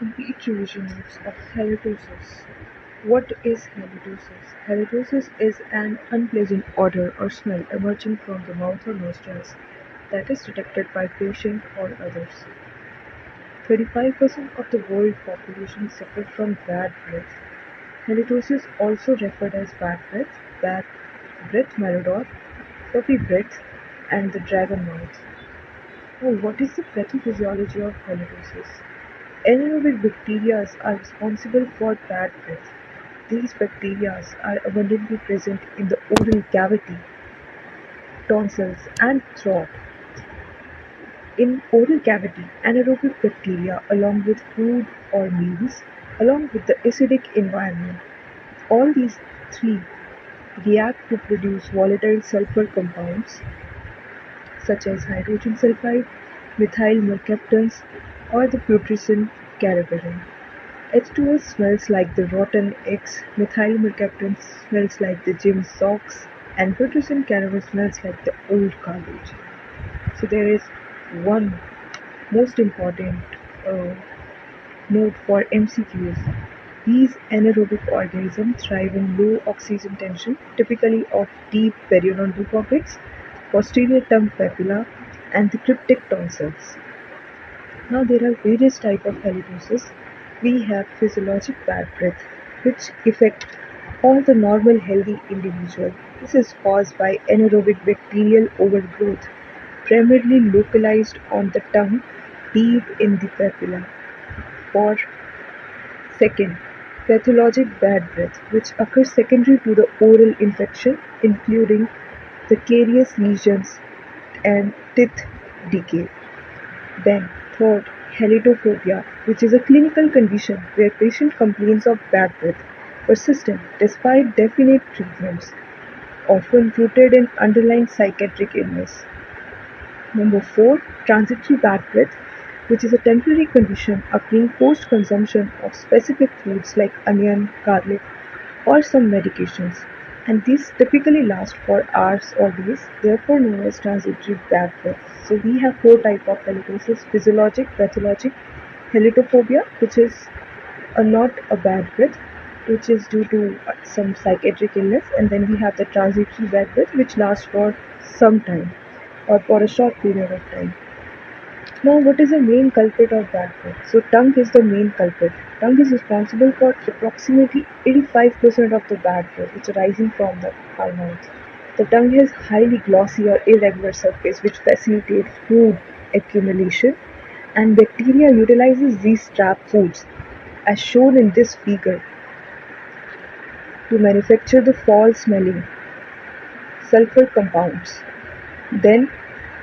Complete revision notes of halitosis. What is halitosis? Halitosis is an unpleasant odor or smell emerging from the mouth or nostrils that is detected by patient or others. 35% of the world population suffer from bad breath. Halitosis, also referred as bad breath malodor, puppy breath, and the dragon mouth. Now, what is the pathophysiology of halitosis? Anaerobic bacteria are responsible for bad breath. These bacteria are abundantly present in the oral cavity, tonsils, and throat. In oral cavity, anaerobic bacteria, along with food or meals, along with the acidic environment, all these three react to produce volatile sulfur compounds such as hydrogen sulfide, methyl mercaptans, or the putrescent carbapenem. H2S smells like the rotten eggs, methyl mercaptan smells like the gym socks, and putrescent carbapenem smells like the old garbage. So there is one most important uh, note for MCQs. These anaerobic organisms thrive in low oxygen tension, typically of deep periodontal pockets, posterior tongue papilla, and the cryptic tonsils. Now there are various types of halitosis. We have physiologic bad breath, which affect all the normal healthy individual. This is caused by anaerobic bacterial overgrowth, primarily localized on the tongue, deep in the papilla. For second, pathologic bad breath, which occurs secondary to the oral infection, including the carious lesions and teeth decay. Then, third, halitophobia, which is a clinical condition where patient complains of bad breath, persistent despite definite treatments, often rooted in underlying psychiatric illness. Number 4, transitory bad breath, which is a temporary condition occurring post-consumption of specific foods like onion, garlic, or some medications, and these typically last for hours or days, therefore known as transitory bad breath. So we have four types of halitosis: physiologic, pathologic, halitophobia, which is not a bad breath, which is due to some psychiatric illness, and then we have the transitory bad breath, which lasts for some time or for a short period of time. Now, what is the main culprit of bad breath? So, tongue is the main culprit. Tongue is responsible for approximately 85% of the bad breath which arising from our mouth. The tongue has highly glossy or irregular surface which facilitates food accumulation, and bacteria utilizes these trapped foods, as shown in this figure, to manufacture the foul-smelling sulfur compounds. Then,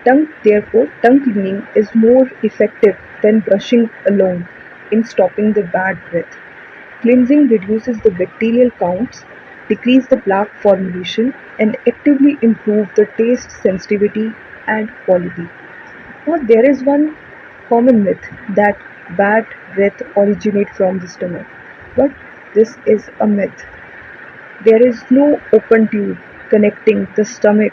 tongue cleaning is more effective than brushing alone in stopping the bad breath. Cleansing reduces the bacterial counts, decrease the plaque formulation, and actively improve the taste sensitivity and quality. Now, there is one common myth that bad breath originates from the stomach, but this is a myth. There is no open tube connecting the stomach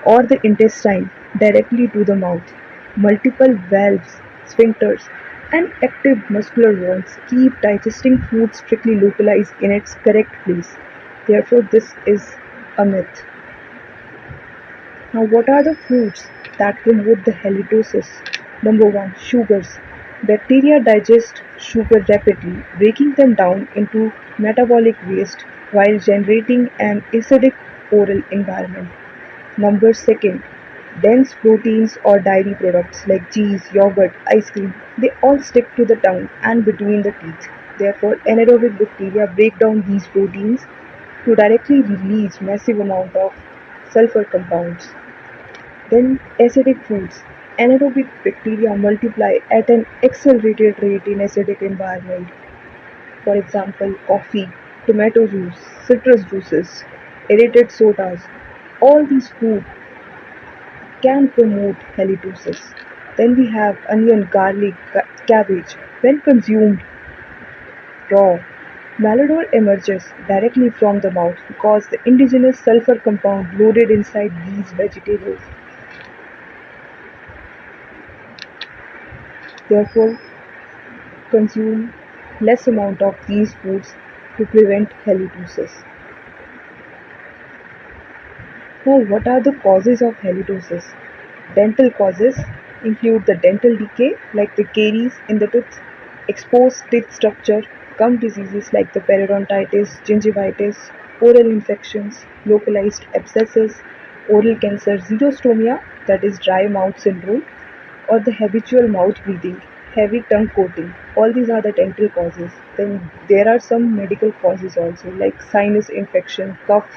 or the intestine directly to the mouth. Multiple valves, sphincters, and active muscular walls keep digesting food strictly localized in its correct place. Therefore, this is a myth. Now, what are the foods that promote the halitosis? Number 1, sugars. Bacteria digest sugar rapidly, breaking them down into metabolic waste while generating an acidic oral environment. Number 2, dense proteins or dairy products like cheese, yogurt, ice cream, they all stick to the tongue and between the teeth. Therefore, anaerobic bacteria break down these proteins to directly release massive amount of sulfur compounds. Then acidic foods. Anaerobic bacteria multiply at an accelerated rate in acidic environment. For example, coffee, tomato juice, citrus juices, aerated sodas. All these foods can promote halitosis. Then we have onion, garlic, cabbage. When consumed raw, malodor emerges directly from the mouth because the indigenous sulfur compound loaded inside these vegetables. Therefore, consume less amount of these foods to prevent halitosis. Now, what are the causes of halitosis? Dental causes include the dental decay, like the caries in the tooth, exposed teeth structure, gum diseases like the periodontitis, gingivitis, oral infections, localized abscesses, oral cancer, xerostomia, that is dry mouth syndrome, or the habitual mouth breathing, heavy tongue coating. All these are the dental causes. Then there are some medical causes also, like sinus infection, cough,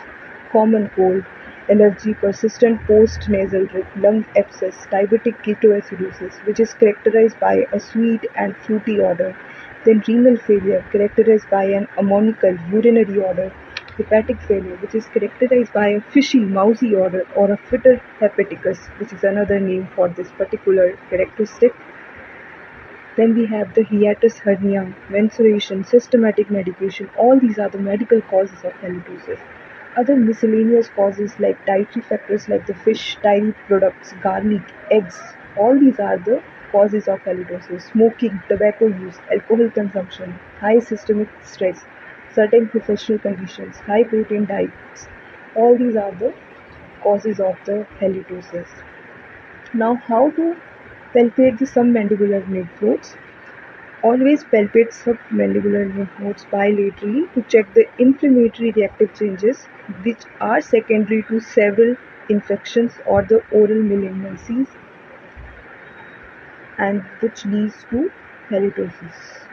common cold, allergy, persistent post-nasal drip, lung abscess, diabetic ketoacidosis, which is characterized by a sweet and fruity odor. Then renal failure, characterized by an ammoniacal urinary odor. Hepatic failure, which is characterized by a fishy, mousy odor, or a fetal hepaticus, which is another name for this particular characteristic. Then we have the hiatus hernia, menstruation, systematic medication. All these are the medical causes of halitosis. Other miscellaneous causes like dietary factors like the fish, dairy products, garlic, eggs. All these are the causes of halitosis. Smoking, tobacco use, alcohol consumption, high systemic stress, certain professional conditions, high protein diets. All these are the causes of the halitosis. Now, how to palpate the submandibular lymph nodes? Always palpate submandibular lymph nodes bilaterally to check the inflammatory reactive changes which are secondary to several infections or the oral malignancies and which leads to halitosis.